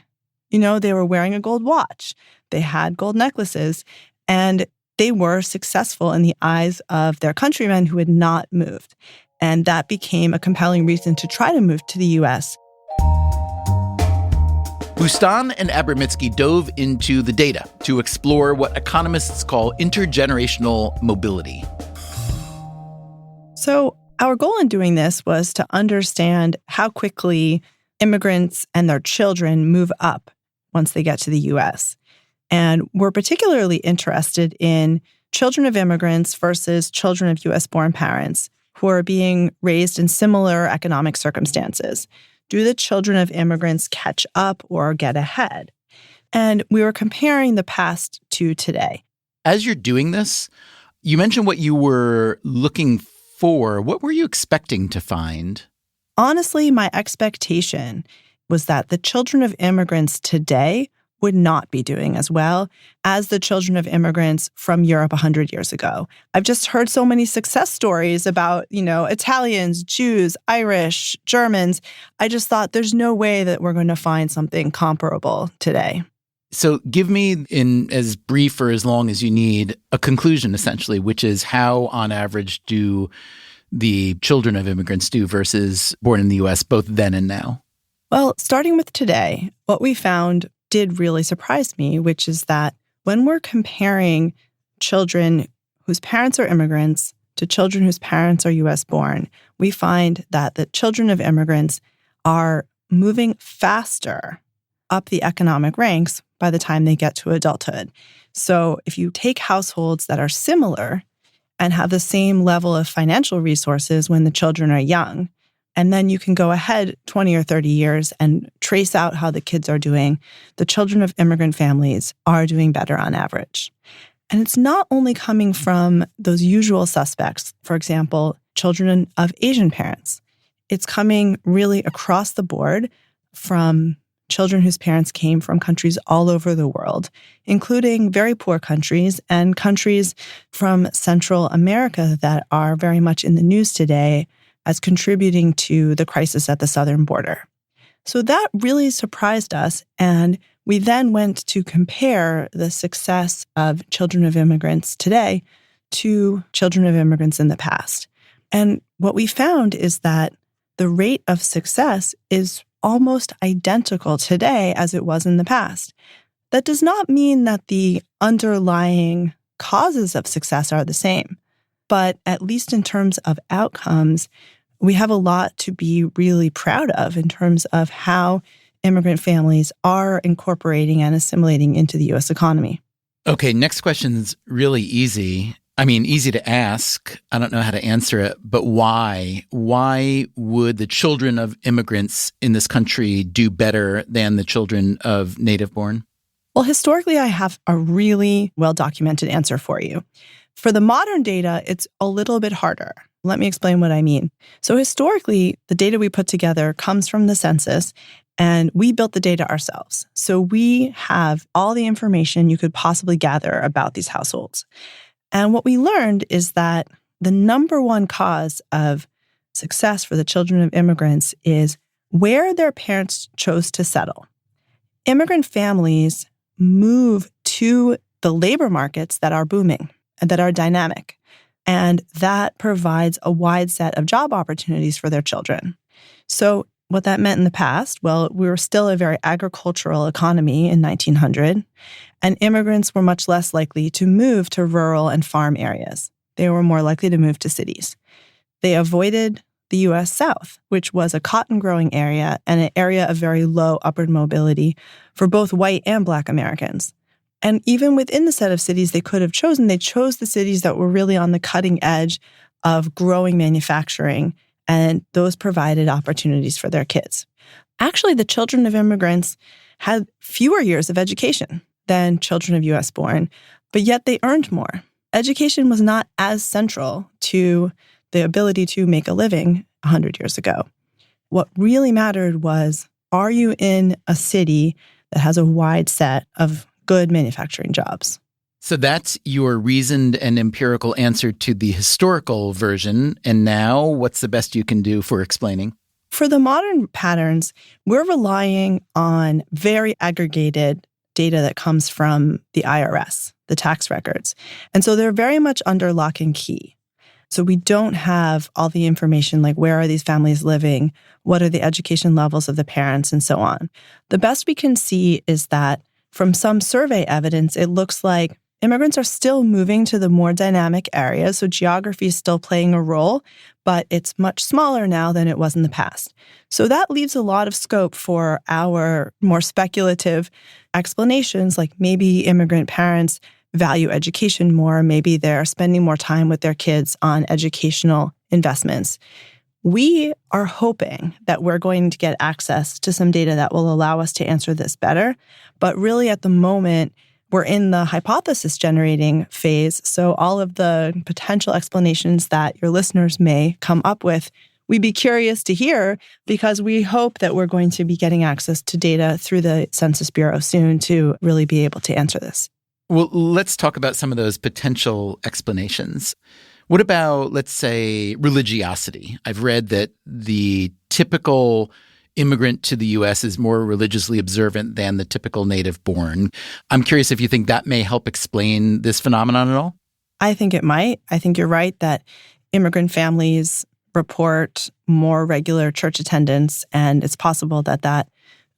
You know, they were wearing a gold watch, they had gold necklaces, and they were successful in the eyes of their countrymen who had not moved. And that became a compelling reason to try to move to the U.S. Boustan and Abramitsky dove into the data to explore what economists call intergenerational mobility. So our goal in doing this was to understand how quickly immigrants and their children move up once they get to the U.S. And we're particularly interested in children of immigrants versus children of U.S.-born parents who are being raised in similar economic circumstances. Do the children of immigrants catch up or get ahead? And we were comparing the past to today. As you're doing this, you mentioned what you were looking for. What were you expecting to find? Honestly, my expectation was that the children of immigrants today would not be doing as well as the children of immigrants from Europe 100 years ago. I've just heard so many success stories about, Italians, Jews, Irish, Germans. I just thought there's no way that we're going to find something comparable today. So give me, in as brief or as long as you need, a conclusion, essentially, which is how, on average, do the children of immigrants do versus born in the U.S., both then and now? Well, starting with today, what we found did really surprise me, which is that when we're comparing children whose parents are immigrants to children whose parents are U.S. born, we find that the children of immigrants are moving faster up the economic ranks by the time they get to adulthood. So if you take households that are similar and have the same level of financial resources when the children are young, and then you can go ahead 20 or 30 years and trace out how the kids are doing, the children of immigrant families are doing better on average. And it's not only coming from those usual suspects, for example, children of Asian parents. It's coming really across the board from children whose parents came from countries all over the world, including very poor countries and countries from Central America that are very much in the news today as contributing to the crisis at the southern border. So that really surprised us, and we then went to compare the success of children of immigrants today to children of immigrants in the past. And what we found is that the rate of success is almost identical today as it was in the past. That does not mean that the underlying causes of success are the same. But at least in terms of outcomes, we have a lot to be really proud of in terms of how immigrant families are incorporating and assimilating into the U.S. economy. Okay, next question's really easy. I mean, easy to ask. I don't know how to answer it, but why? Why would the children of immigrants in this country do better than the children of native-born? Well, historically, I have a really well-documented answer for you. For the modern data, it's a little bit harder. Let me explain what I mean. So historically, the data we put together comes from the census, and we built the data ourselves. So we have all the information you could possibly gather about these households. And what we learned is that the number one cause of success for the children of immigrants is where their parents chose to settle. Immigrant families move to the labor markets that are booming and that are dynamic. And that provides a wide set of job opportunities for their children. So what that meant in the past, well, we were still a very agricultural economy in 1900, and immigrants were much less likely to move to rural and farm areas. They were more likely to move to cities. They avoided the U.S. South, which was a cotton-growing area and an area of very low upward mobility for both white and Black Americans. And even within the set of cities they could have chosen, they chose the cities that were really on the cutting edge of growing manufacturing, and those provided opportunities for their kids. Actually, the children of immigrants had fewer years of education than children of U.S. born, but yet they earned more. Education was not as central to the ability to make a living 100 years ago. What really mattered was, are you in a city that has a wide set of good manufacturing jobs? So that's your reasoned and empirical answer to the historical version. And now, what's the best you can do for explaining? For the modern patterns, we're relying on very aggregated data that comes from the IRS, the tax records. And so they're very much under lock and key. So we don't have all the information like where are these families living, what are the education levels of the parents, and so on. The best we can see is that from some survey evidence, it looks like immigrants are still moving to the more dynamic areas, so geography is still playing a role, but it's much smaller now than it was in the past. So that leaves a lot of scope for our more speculative explanations, like maybe immigrant parents value education more, maybe they're spending more time with their kids on educational investments. We are hoping that we're going to get access to some data that will allow us to answer this better, but really at the moment, we're in the hypothesis generating phase, so all of the potential explanations that your listeners may come up with, We'd be curious to hear because we hope that we're going to be getting access to data through the Census Bureau soon to really be able to answer this. Well, let's talk about some of those potential explanations. What about, let's say, religiosity? I've read that the typical immigrant to the U.S. is more religiously observant than the typical native born. I'm curious if you think that may help explain this phenomenon at all? I think it might. I think you're right that immigrant families report more regular church attendance, and it's possible that that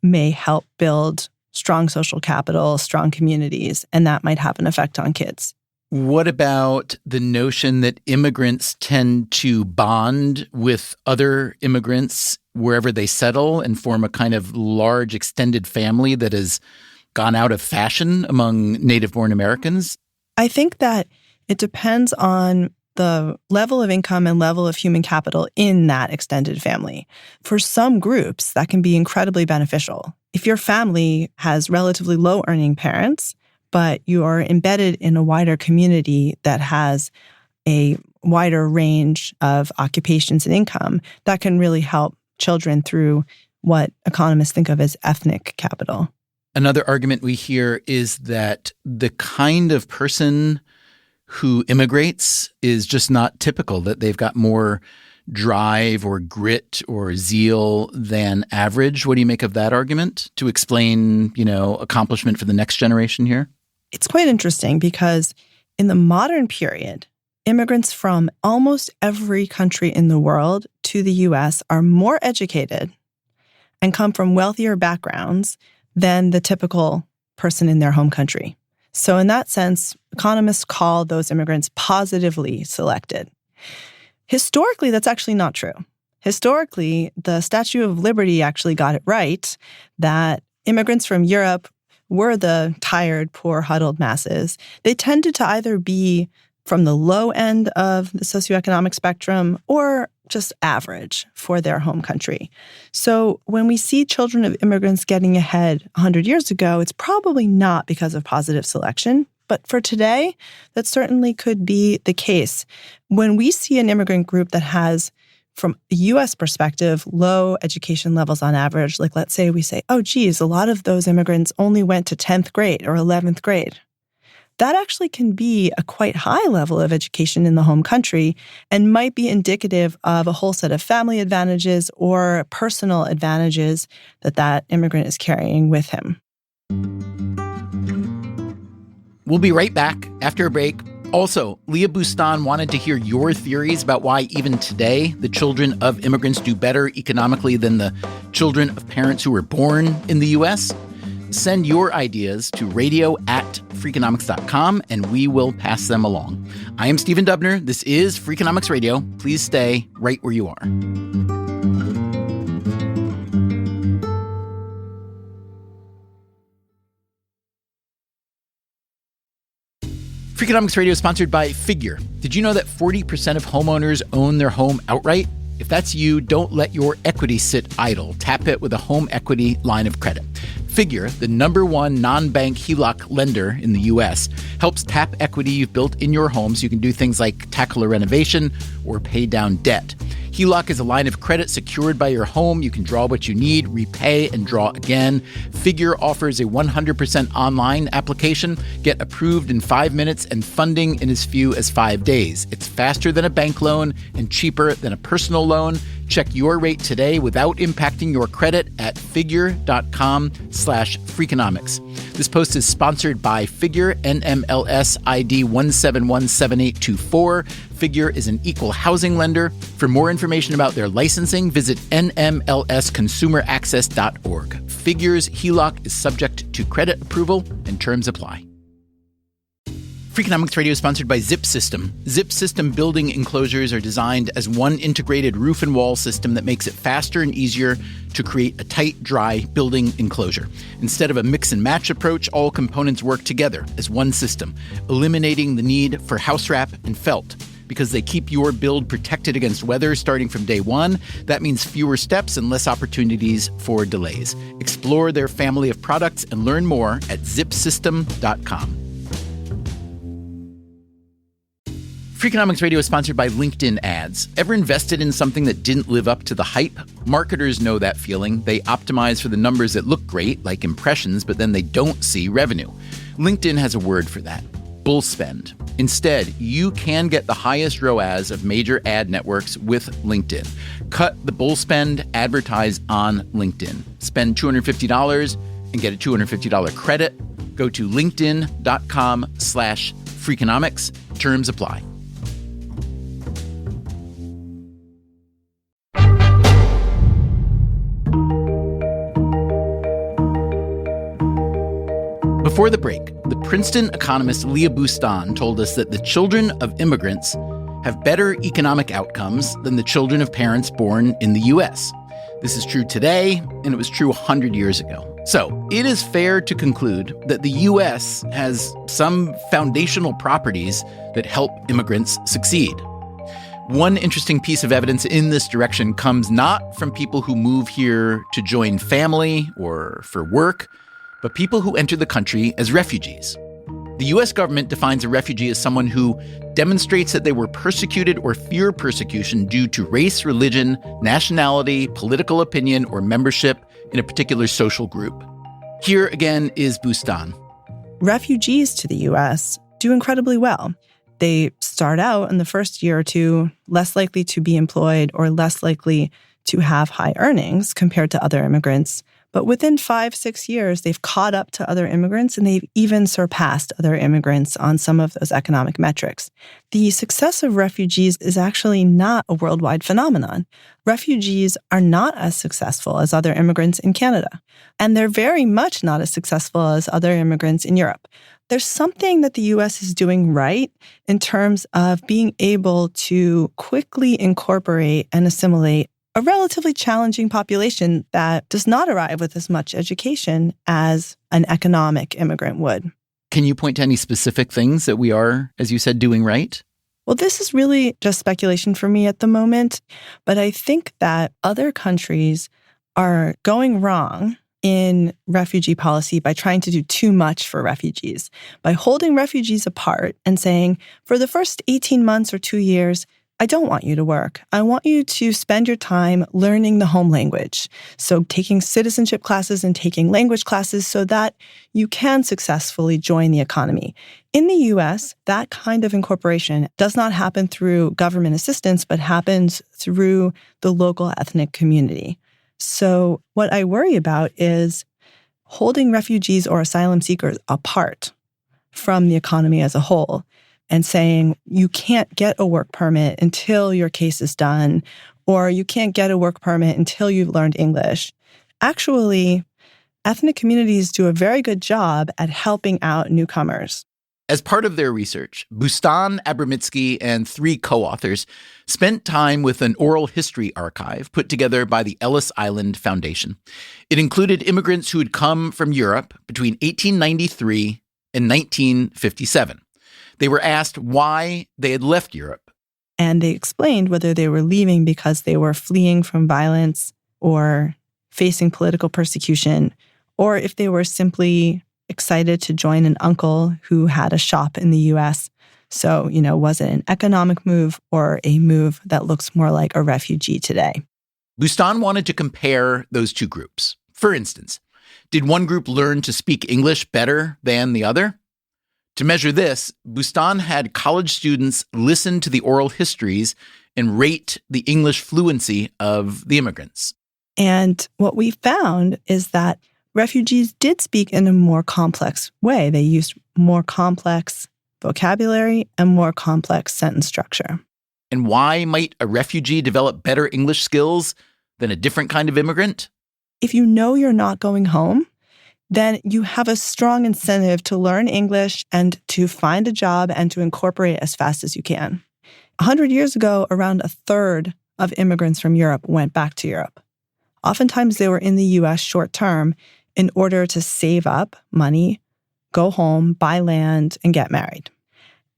may help build strong social capital, strong communities, and that might have an effect on kids. What about the notion that immigrants tend to bond with other immigrants wherever they settle and form a kind of large extended family that has gone out of fashion among native-born Americans? I think that it depends on the level of income and level of human capital in that extended family. For some groups, that can be incredibly beneficial. If your family has relatively low-earning parents, but you are embedded in a wider community that has a wider range of occupations and income, that can really help children through what economists think of as ethnic capital. Another argument we hear is that the kind of person who immigrates is just not typical, that they've got more drive or grit or zeal than average. What do you make of that argument to explain, accomplishment for the next generation here? It's quite interesting because in the modern period, immigrants from almost every country in the world to the U.S. are more educated and come from wealthier backgrounds than the typical person in their home country. So in that sense, economists call those immigrants positively selected. Historically, that's actually not true. Historically, the Statue of Liberty actually got it right that immigrants from Europe were the tired, poor, huddled masses. They tended to either be from the low end of the socioeconomic spectrum or just average for their home country. So when we see children of immigrants getting ahead 100 years ago, it's probably not because of positive selection. But for today, that certainly could be the case. When we see an immigrant group that has, from a U.S. perspective, low education levels on average, like let's say we say, oh, geez, a lot of those immigrants only went to 10th grade or 11th grade. That actually can be a quite high level of education in the home country and might be indicative of a whole set of family advantages or personal advantages that immigrant is carrying with him. We'll be right back after a break. Also, Leah Boustan wanted to hear your theories about why even today the children of immigrants do better economically than the children of parents who were born in the U.S. Send your ideas to radio@freakonomics.com and we will pass them along. I am Stephen Dubner. This is Freakonomics Radio. Please stay right where you are. Freakonomics Radio is sponsored by Figure. Did you know that 40% of homeowners own their home outright? If that's you, don't let your equity sit idle. Tap it with a home equity line of credit. Figure, the #1 non-bank HELOC lender in the U.S., helps tap equity you've built in your home so you can do things like tackle a renovation or pay down debt. HELOC is a line of credit secured by your home. You can draw what you need, repay, and draw again. Figure offers a 100% online application. Get approved in 5 minutes and funding in as few as 5 days. It's faster than a bank loan and cheaper than a personal loan. Check your rate today without impacting your credit at figure.com/Freakonomics. This post is sponsored by Figure, NMLS ID 1717824. Figure is an equal housing lender. For more information about their licensing, visit nmlsconsumeraccess.org. Figure's HELOC is subject to credit approval and terms apply. Freakonomics Radio is sponsored by Zip System. Zip System building enclosures are designed as one integrated roof and wall system that makes it faster and easier to create a tight, dry building enclosure. Instead of a mix and match approach, all components work together as one system, eliminating the need for house wrap and felt. Because they keep your build protected against weather starting from day one, that means fewer steps and less opportunities for delays. Explore their family of products and learn more at zipsystem.com. Freakonomics Radio is sponsored by LinkedIn Ads. Ever invested in something that didn't live up to the hype? Marketers know that feeling. They optimize for the numbers that look great, like impressions, but then they don't see revenue. LinkedIn has a word for that: bull spend. Instead, you can get the highest ROAS of major ad networks with LinkedIn. Cut the bull spend, advertise on LinkedIn. Spend $250 and get a $250 credit. Go to linkedin.com/Freakonomics. Terms apply. Before the break, the Princeton economist Leah Boustan told us that the children of immigrants have better economic outcomes than the children of parents born in the U.S. This is true today, and it was true 100 years ago. So it is fair to conclude that the U.S. has some foundational properties that help immigrants succeed. One interesting piece of evidence in this direction comes not from people who move here to join family or for work, but people who enter the country as refugees. The U.S. government defines a refugee as someone who demonstrates that they were persecuted or fear persecution due to race, religion, nationality, political opinion, or membership in a particular social group. Here again is Boustan. Refugees to the U.S. do incredibly well. They start out in the first year or two less likely to be employed or less likely to have high earnings compared to other immigrants. But within 5-6 years, they've caught up to other immigrants, and they've even surpassed other immigrants on some of those economic metrics. The success of refugees is actually not a worldwide phenomenon. Refugees are not as successful as other immigrants in Canada, and they're very much not as successful as other immigrants in Europe. There's something that the U.S. is doing right in terms of being able to quickly incorporate and assimilate a relatively challenging population that does not arrive with as much education as an economic immigrant would. Can you point to any specific things that we are, as you said, doing right? Well, this is really just speculation for me at the moment, but I think that other countries are going wrong in refugee policy by trying to do too much for refugees, by holding refugees apart and saying, for the first 18 months or 2 years, I don't want you to work. I want you to spend your time learning the home language. So taking citizenship classes and taking language classes so that you can successfully join the economy. In the U.S., that kind of incorporation does not happen through government assistance, but happens through the local ethnic community. So what I worry about is holding refugees or asylum seekers apart from the economy as a whole, and saying you can't get a work permit until your case is done, or you can't get a work permit until you've learned English. Actually, ethnic communities do a very good job at helping out newcomers. As part of their research, Boustan, Abramitsky, and 3 co-authors spent time with an oral history archive put together by the Ellis Island Foundation. It included immigrants who had come from Europe between 1893 and 1957. They were asked why they had left Europe. And they explained whether they were leaving because they were fleeing from violence or facing political persecution, or if they were simply excited to join an uncle who had a shop in the U.S. So, was it an economic move or a move that looks more like a refugee today? Boustan wanted to compare those two groups. For instance, did one group learn to speak English better than the other? To measure this, Boustan had college students listen to the oral histories and rate the English fluency of the immigrants. And what we found is that refugees did speak in a more complex way. They used more complex vocabulary and more complex sentence structure. And why might a refugee develop better English skills than a different kind of immigrant? If you know you're not going home, then you have a strong incentive to learn English and to find a job and to incorporate as fast as you can. 100 years ago, around a third of immigrants from Europe went back to Europe. Oftentimes, they were in the U.S. short term in order to save up money, go home, buy land, and get married.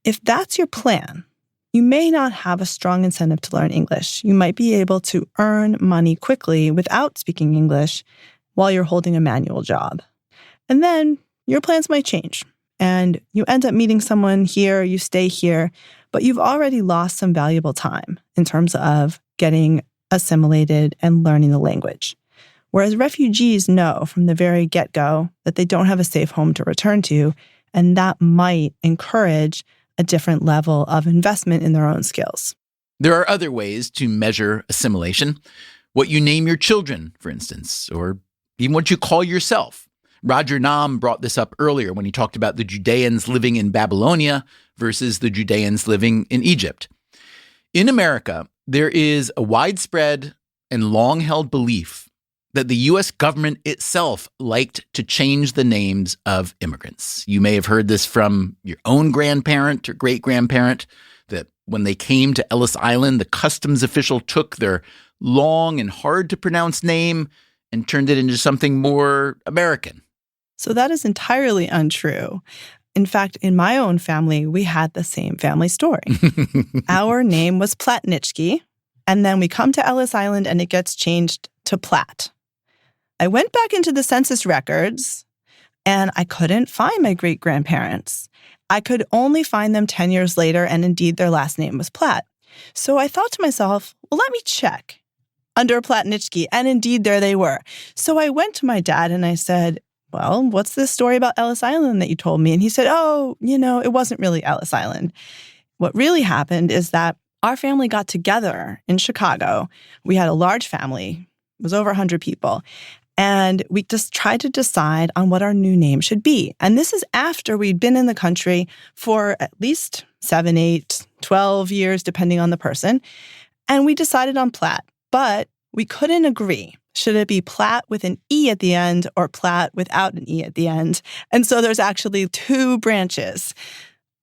If that's your plan, you may not have a strong incentive to learn English. You might be able to earn money quickly without speaking English while you're holding a manual job. And then your plans might change and you end up meeting someone here, you stay here, but you've already lost some valuable time in terms of getting assimilated and learning the language. Whereas refugees know from the very get-go that they don't have a safe home to return to, and that might encourage a different level of investment in their own skills. There are other ways to measure assimilation. What you name your children, for instance, or even what you call yourself. Roger Nahm brought this up earlier when he talked about the Judeans living in Babylonia versus the Judeans living in Egypt. In America, there is a widespread and long-held belief that the U.S. government itself liked to change the names of immigrants. You may have heard this from your own grandparent or great-grandparent, that when they came to Ellis Island, the customs official took their long and hard-to-pronounce name and turned it into something more American. So that is entirely untrue. In fact, in my own family, we had the same family story. Our name was Platnitsky, and then we come to Ellis Island and it gets changed to Platt. I went back into the census records and I couldn't find my great-grandparents. I could only find them 10 years later, and indeed their last name was Platt. So I thought to myself, well, let me check under Platnitsky, and indeed there they were. So I went to my dad and I said, well, what's this story about Ellis Island that you told me? And he said, oh, it wasn't really Ellis Island. What really happened is that our family got together in Chicago. We had a large family. It was over 100 people. And we just tried to decide on what our new name should be. And this is after we'd been in the country for at least 7, 8, 12 years, depending on the person. And we decided on Platt, but we couldn't agree. Should it be Platt with an E at the end or Platt without an E at the end? And so there's actually 2 branches.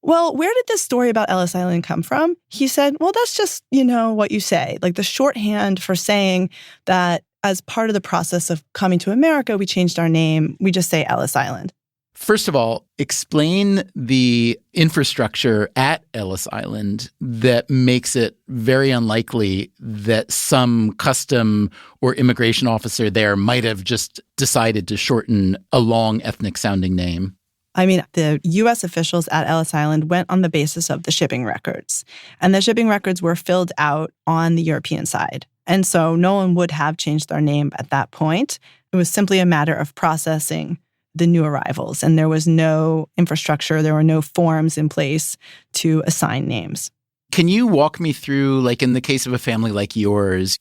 Well, where did this story about Ellis Island come from? He said, well, that's just, what you say, like the shorthand for saying that as part of the process of coming to America, we changed our name. We just say Ellis Island. First of all, explain the infrastructure at Ellis Island that makes it very unlikely that some custom or immigration officer there might have just decided to shorten a long ethnic-sounding name. I mean, the U.S. officials at Ellis Island went on the basis of the shipping records, and the shipping records were filled out on the European side. And so no one would have changed their name at that point. It was simply a matter of processing the new arrivals, and there was no infrastructure, there were no forms in place to assign names. Can you walk me through, like in the case of a family like yours,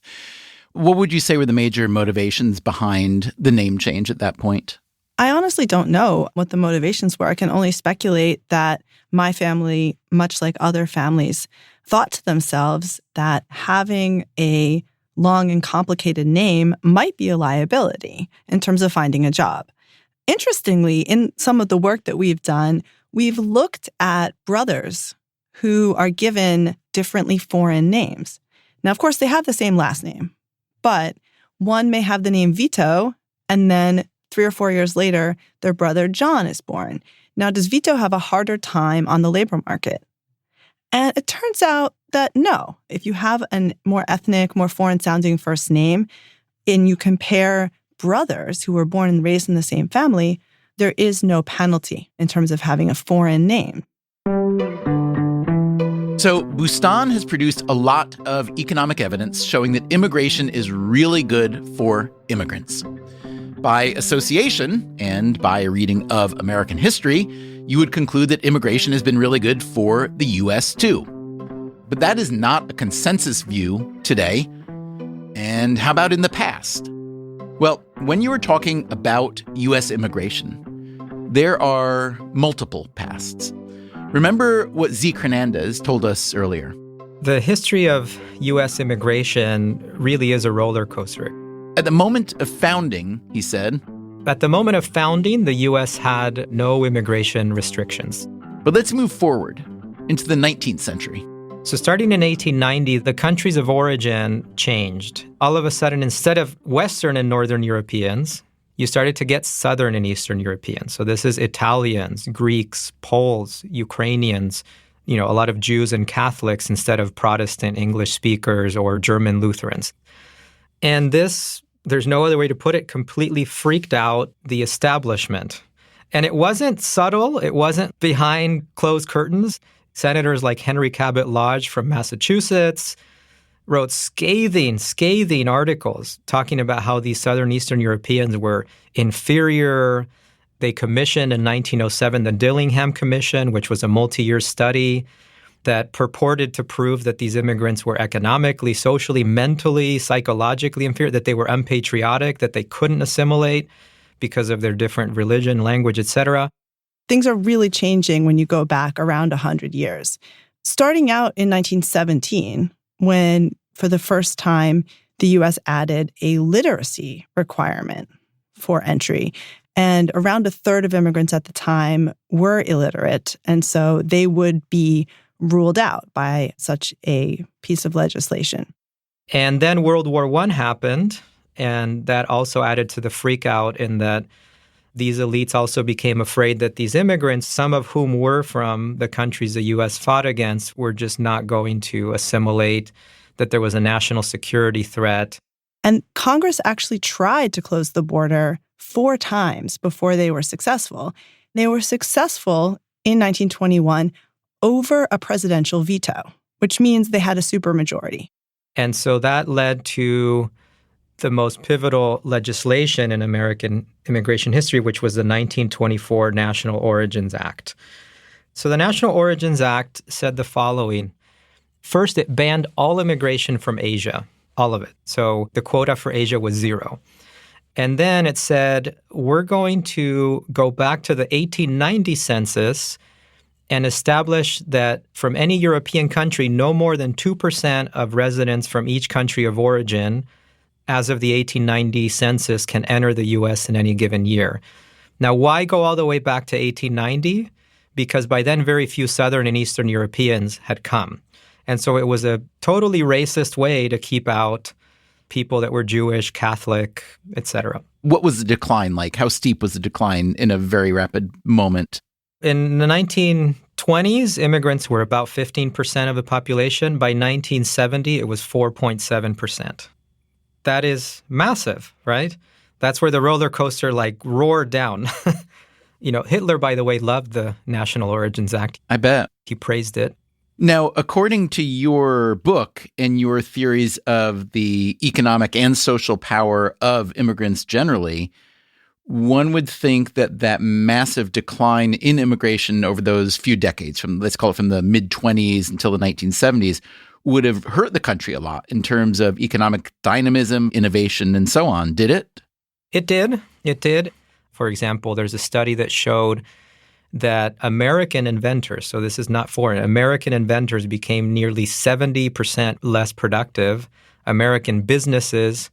what would you say were the major motivations behind the name change at that point? I honestly don't know what the motivations were. I can only speculate that my family, much like other families, thought to themselves that having a long and complicated name might be a liability in terms of finding a job. Interestingly, in some of the work that we've done, we've looked at brothers who are given differently foreign names. Now, of course, they have the same last name, but one may have the name Vito, and then 3 or 4 years later, their brother John is born. Now, does Vito have a harder time on the labor market? And it turns out that no. If you have a more ethnic, more foreign-sounding first name, and you compare brothers who were born and raised in the same family, there is no penalty in terms of having a foreign name. So Bustan has produced a lot of economic evidence showing that immigration is really good for immigrants. By association, and by a reading of American history, you would conclude that immigration has been really good for the U.S. too. But that is not a consensus view today. And how about in the past? Well, when you were talking about U.S. immigration, there are multiple pasts. Remember what Zeke Hernandez told us earlier. The history of U.S. immigration really is a roller coaster. At the moment of founding, he said, at the moment of founding, the U.S. had no immigration restrictions. But let's move forward into the 19th century. So starting in 1890, the countries of origin changed. All of a sudden, instead of Western and Northern Europeans, you started to get Southern and Eastern Europeans. So this is Italians, Greeks, Poles, Ukrainians, a lot of Jews and Catholics instead of Protestant English speakers or German Lutherans. And this, there's no other way to put it, completely freaked out the establishment. And it wasn't subtle. It wasn't behind closed curtains. Senators like Henry Cabot Lodge from Massachusetts wrote scathing articles talking about how these Southern Eastern Europeans were inferior. They commissioned in 1907 the Dillingham Commission, which was a multi-year study that purported to prove that these immigrants were economically, socially, mentally, psychologically inferior, that they were unpatriotic, that they couldn't assimilate because of their different religion, language, etc. Things are really changing when you go back around 100 years. Starting out in 1917, when for the first time the U.S. added a literacy requirement for entry. And around a third of immigrants at the time were illiterate, and so they would be ruled out by such a piece of legislation. And then World War I happened, and that also added to the freak out in that these elites also became afraid that these immigrants, some of whom were from the countries the U.S. fought against, were just not going to assimilate, that there was a national security threat. And Congress actually tried to close the border 4 times before they were successful. They were successful in 1921 over a presidential veto, which means they had a supermajority. And so that led to the most pivotal legislation in American immigration history, which was the 1924 National Origins Act. So the National Origins Act said the following. First, it banned all immigration from Asia, all of it. So the quota for Asia was 0. And then it said, we're going to go back to the 1890 census and establish that from any European country, no more than 2% of residents from each country of origin as of the 1890 census can enter the U.S. in any given year. Now, why go all the way back to 1890? Because by then, very few Southern and Eastern Europeans had come. And so it was a totally racist way to keep out people that were Jewish, Catholic, etc. What was the decline like? How steep was the decline in a very rapid moment? In the 1920s, immigrants were about 15% of the population. By 1970, it was 4.7%. That is massive, right? That's where the roller coaster roared down. Hitler, by the way, loved the National Origins Act. I bet. He praised it. Now, according to your book and your theories of the economic and social power of immigrants generally, one would think that that massive decline in immigration over those few decades, let's call it from the mid-20s until the 1970s, would have hurt the country a lot in terms of economic dynamism, innovation, and so on. Did it? It did. It did. For example, there's a study that showed that American inventors, so this is not foreign, American inventors became nearly 70% less productive. American businesses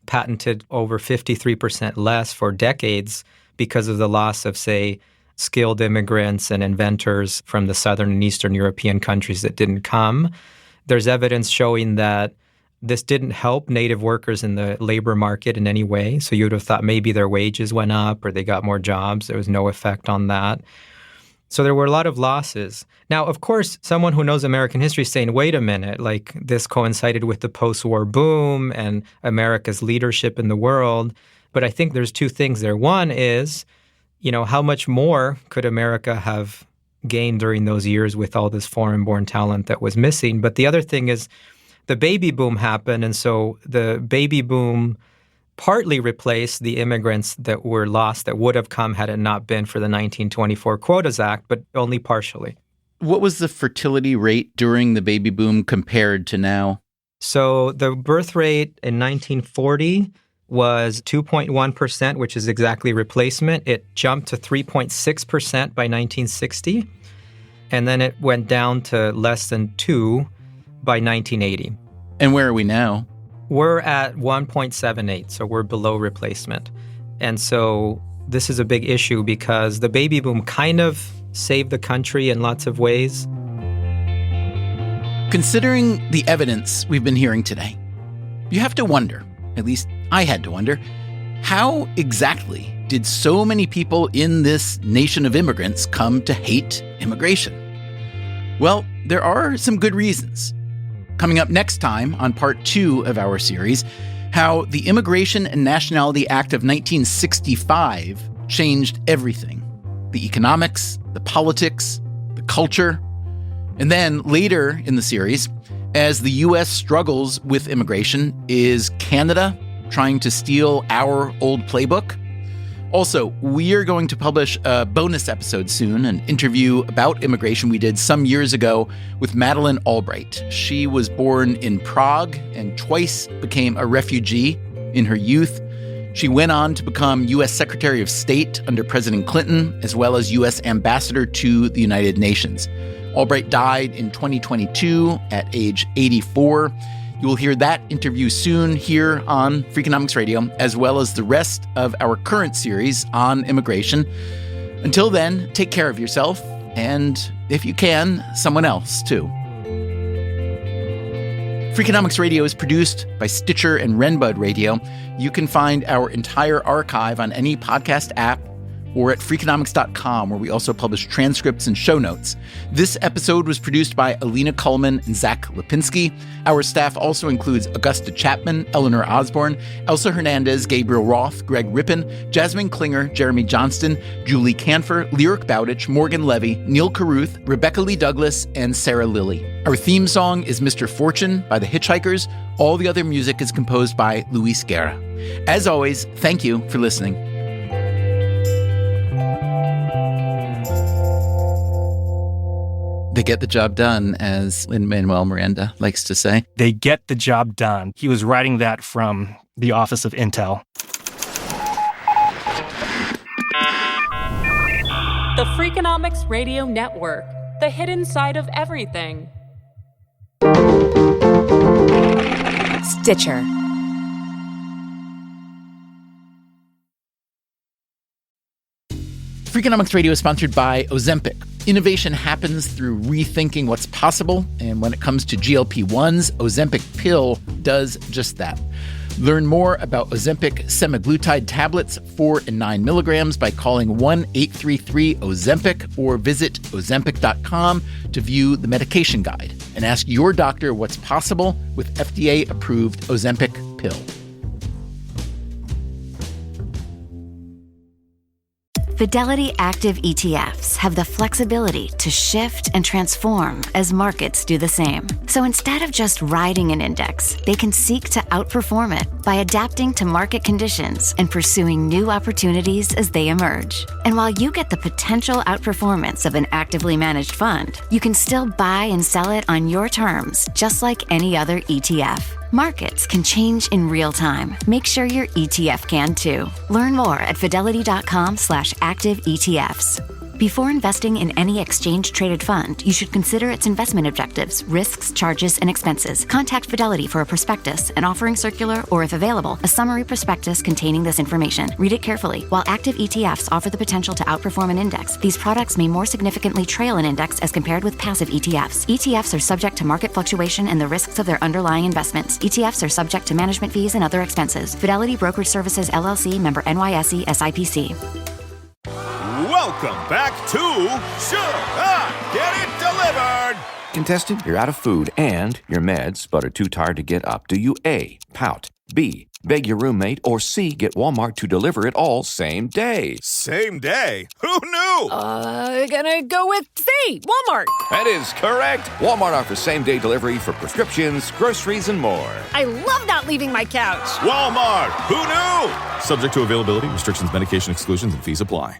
patented over 53% less for decades because of the loss of, say, skilled immigrants and inventors from the Southern and Eastern European countries that didn't come. There's evidence showing that this didn't help native workers in the labor market in any way. So you would have thought maybe their wages went up or they got more jobs. There was no effect on that. So there were a lot of losses. Now, of course, someone who knows American history is saying, wait a minute, this coincided with the post-war boom and America's leadership in the world. But I think there's 2 things there. One is, how much more could America have gained during those years with all this foreign-born talent that was missing? But the other thing is the baby boom happened, and so the baby boom partly replaced the immigrants that were lost that would have come had it not been for the 1924 Quotas Act, but only partially. What was the fertility rate during the baby boom compared to now? So the birth rate in 1940 was 2.1%, which is exactly replacement. It jumped to 3.6% by 1960, and then it went down to less than 2 by 1980. And where are we now? We're at 1.78, so we're below replacement. And so this is a big issue because the baby boom kind of saved the country in lots of ways. Considering the evidence we've been hearing today, you have to wonder, at least I had to wonder, how exactly did so many people in this nation of immigrants come to hate immigration? Well, there are some good reasons. Coming up next time on part 2 of our series, how the Immigration and Nationality Act of 1965 changed everything. The economics, the politics, the culture, And then later in the series, as the U.S. struggles with immigration, is Canada trying to steal our old playbook? Also, we are going to publish a bonus episode soon, an interview about immigration we did some years ago with Madeleine Albright. She was born in Prague and twice became a refugee in her youth. She went on to become U.S. Secretary of State under President Clinton, as well as U.S. Ambassador to the United Nations. Albright died in 2022 at age 84. You will hear that interview soon here on Freakonomics Radio, as well as the rest of our current series on immigration. Until then, take care of yourself, and if you can, someone else too. Freakonomics Radio is produced by Stitcher and Renbud Radio. You can find our entire archive on any podcast app or at Freakonomics.com, where we also publish transcripts and show notes. This episode was produced by Alina Kullman and Zach Lipinski. Our staff also includes Augusta Chapman, Eleanor Osborne, Elsa Hernandez, Gabriel Roth, Greg Rippin, Jasmine Klinger, Jeremy Johnston, Julie Canfer, Lyric Bowditch, Morgan Levy, Neil Carruth, Rebecca Lee Douglas, and Sarah Lilly. Our theme song is Mr. Fortune by The Hitchhikers. All the other music is composed by Luis Guerra. As always, thank you for listening. They get the job done, as Lin-Manuel Miranda likes to say. They get the job done. He was writing that from the Office of Intel. The Freakonomics Radio Network, the hidden side of everything. Stitcher. Freakonomics Radio is sponsored by Ozempic. Innovation happens through rethinking what's possible, and when it comes to GLP-1s, Ozempic Pill does just that. Learn more about Ozempic semaglutide tablets, 4 and 9 milligrams, by calling 1-833-OZEMPIC or visit Ozempic.com to view the medication guide and ask your doctor what's possible with FDA-approved Ozempic Pill. Fidelity Active ETFs have the flexibility to shift and transform as markets do the same. So instead of just riding an index, they can seek to outperform it by adapting to market conditions and pursuing new opportunities as they emerge. And while you get the potential outperformance of an actively managed fund, you can still buy and sell it on your terms, just like any other ETF. Markets can change in real time. Make sure your ETF can too. Learn more at fidelity.com/active ETFs. Before investing in any exchange-traded fund, you should consider its investment objectives, risks, charges, and expenses. Contact Fidelity for a prospectus, an offering circular, or if available, a summary prospectus containing this information. Read it carefully. While active ETFs offer the potential to outperform an index, these products may more significantly trail an index as compared with passive ETFs. ETFs are subject to market fluctuation and the risks of their underlying investments. ETFs are subject to management fees and other expenses. Fidelity Brokerage Services, LLC, member NYSE, SIPC. Welcome back to Should I Get It Delivered? Contestant, you're out of food and your meds, but are too tired to get up. Do you A, pout, B, beg your roommate, or C, get Walmart to deliver it all same day? Same day? Who knew? Gonna go with C, Walmart. That is correct. Walmart offers same-day delivery for prescriptions, groceries, and more. I love not leaving my couch. Walmart. Who knew? Subject to availability, restrictions, medication exclusions, and fees apply.